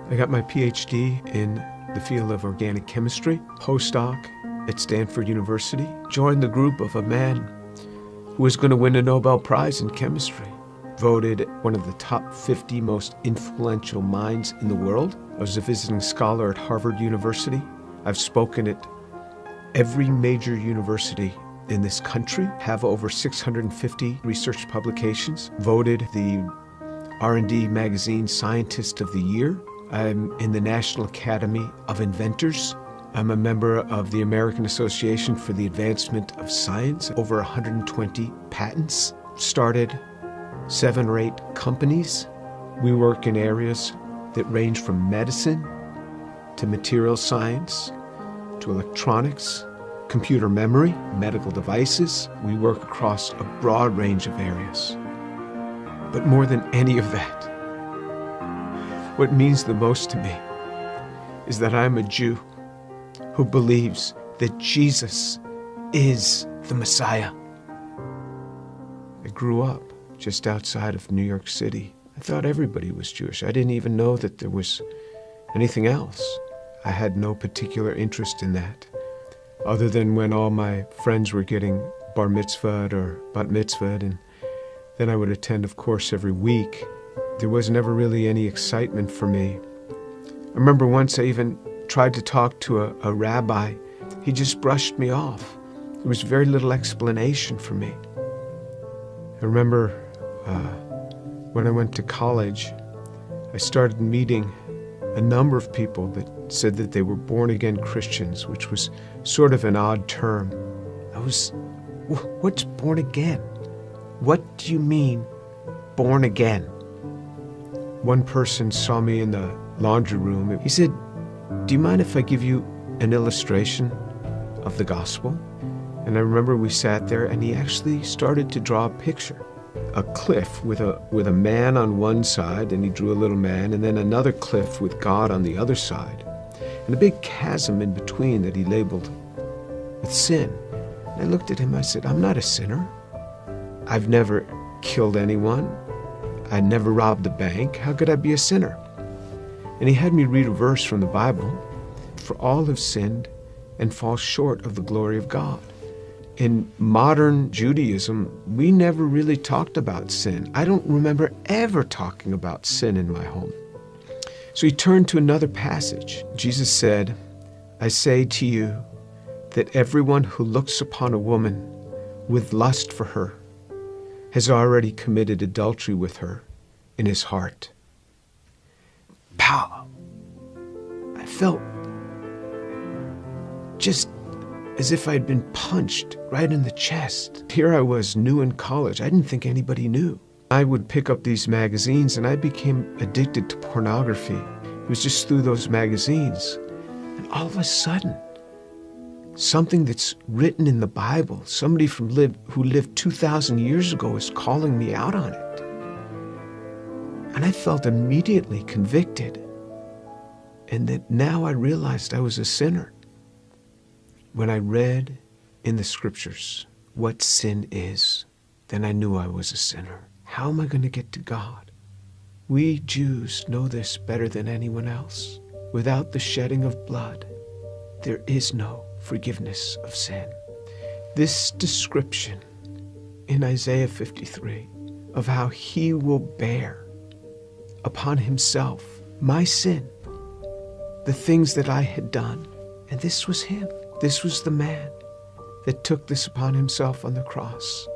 I got my PhD in the field of organic chemistry, postdoc at Stanford University, joined the group of a man who was going to win a Nobel Prize in chemistry, voted one of the top 50 most influential minds in the world. I was a visiting scholar at Harvard University. I've spoken at every major university in this country, have over 650 research publications, voted the R&D magazine Scientist of the Year. I'm in the National Academy of Inventors. I'm a member of the American Association for the Advancement of Science, over 120 patents, started 7 or 8 companies. We work in areas that range from medicine to material science to electronics, computer memory, medical devices. We work across a broad range of areas. But more than any of that, what means the most to me is that I'm a Jew who believes that Jesus is the Messiah. I grew up just outside of New York City. I thought everybody was Jewish. I didn't even know that there was anything else. I had no particular interest in that, other than when all my friends were getting bar mitzvahed or bat mitzvahed, and then I would attend, of course, every week. There was never really any excitement for me. I remember once I even tried to talk to a rabbi. He just brushed me off. There was very little explanation for me. I remember when I went to college, I started meeting a number of people that said that they were born-again Christians, which was sort of an odd term. What's born again? What do you mean, born again? One person saw me in the laundry room. He said, "Do you mind if I give you an illustration of the gospel?" And I remember we sat there and he actually started to draw a picture. A cliff with a man on one side, and he drew a little man, and then another cliff with God on the other side, and a big chasm in between that he labeled with sin. And I looked at him, I said, "I'm not a sinner. I've never killed anyone. I never robbed a bank. How could I be a sinner?" And he had me read a verse from the Bible, "For all have sinned and fall short of the glory of God." In modern Judaism, we never really talked about sin. I don't remember ever talking about sin in my home. So he turned to another passage. Jesus said, "I say to you that everyone who looks upon a woman with lust for her has already committed adultery with her in his heart." Pow! I felt just as if I'd been punched right in the chest. Here I was, new in college. I didn't think anybody knew. I would pick up these magazines and I became addicted to pornography. It was just through those magazines. And all of a sudden, something that's written in the Bible, somebody who lived 2,000 years ago is calling me out on it. And I felt immediately convicted. And that now I realized I was a sinner. When I read in the scriptures what sin is, then I knew I was a sinner. How am I going to get to God? We Jews know this better than anyone else. Without the shedding of blood, there is no forgiveness of sin. This description in Isaiah 53 of how he will bear upon himself my sin, the things that I had done, and this was him. This was the man that took this upon himself on the cross.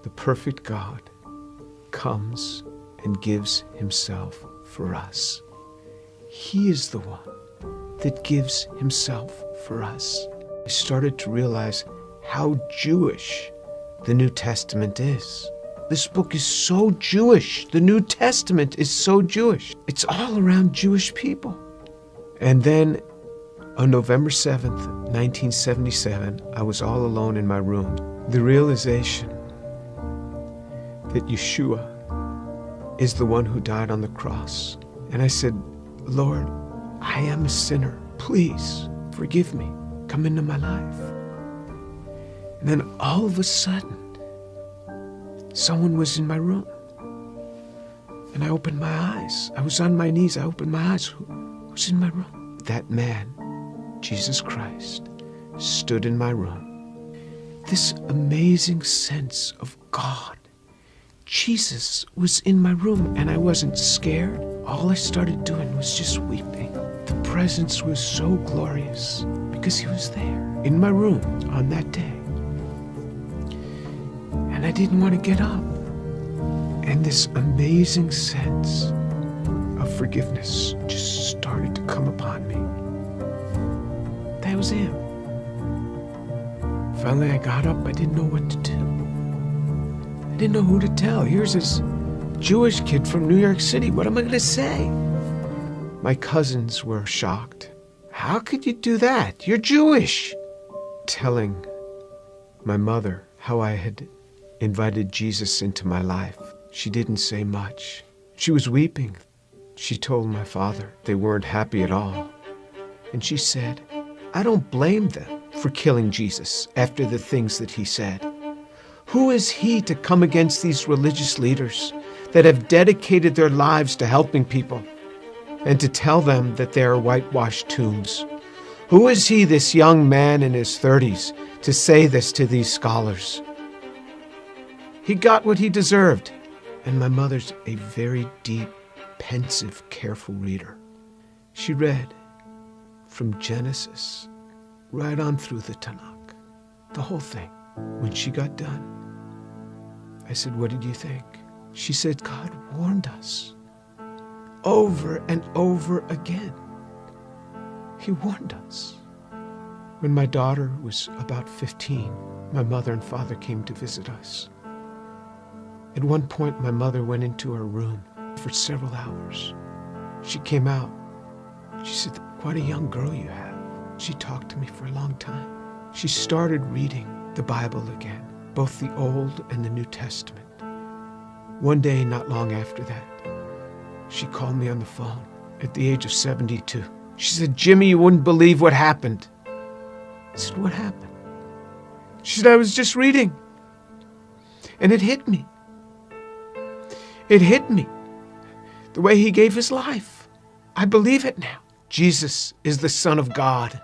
The perfect God comes and gives himself for us. He is the one that gives himself for us. I started to realize how Jewish the New Testament is. This book is so Jewish. The New Testament is so Jewish. It's all around Jewish people. And then on November 7th, 1977, I was all alone in my room. The realization that Yeshua is the one who died on the cross. And I said, "Lord, I am a sinner. Please forgive me. Come into my life." And then all of a sudden, someone was in my room. And I opened my eyes. I was on my knees. I opened my eyes. Who's in my room? That man, Jesus Christ, stood in my room. This amazing sense of God. Jesus was in my room, and I wasn't scared. All I started doing was just weeping. The presence was so glorious because he was there in my room on that day. And I didn't want to get up. And this amazing sense of forgiveness just started to come upon me. That was him. Finally, I got up. I didn't know what to do. I didn't know who to tell. Here's this Jewish kid from New York City. What am I going to say? My cousins were shocked. How could you do that? You're Jewish. Telling my mother how I had invited Jesus into my life. She didn't say much. She was weeping. She told my father they weren't happy at all. And she said, I don't blame them for killing Jesus after the things that he said. Who is he to come against these religious leaders that have dedicated their lives to helping people and to tell them that they are whitewashed tombs? Who is he, this young man in his 30s, to say this to these scholars? He got what he deserved. And my mother's a very deep, pensive, careful reader. She read from Genesis right on through the Tanakh, the whole thing. When she got done, I said, what did you think? She said, God warned us over and over again. He warned us. When my daughter was about 15, my mother and father came to visit us. At one point, my mother went into her room for several hours. She came out. She said, quite a young girl you have. She talked to me for a long time. She started reading the Bible again, both the Old and the New Testament. One day, not long after that, she called me on the phone at the age of 72. She said, Jimmy, you wouldn't believe what happened. I said, what happened? She said, I was just reading. And it hit me. It hit me. The way he gave his life. I believe it now. Jesus is the Son of God.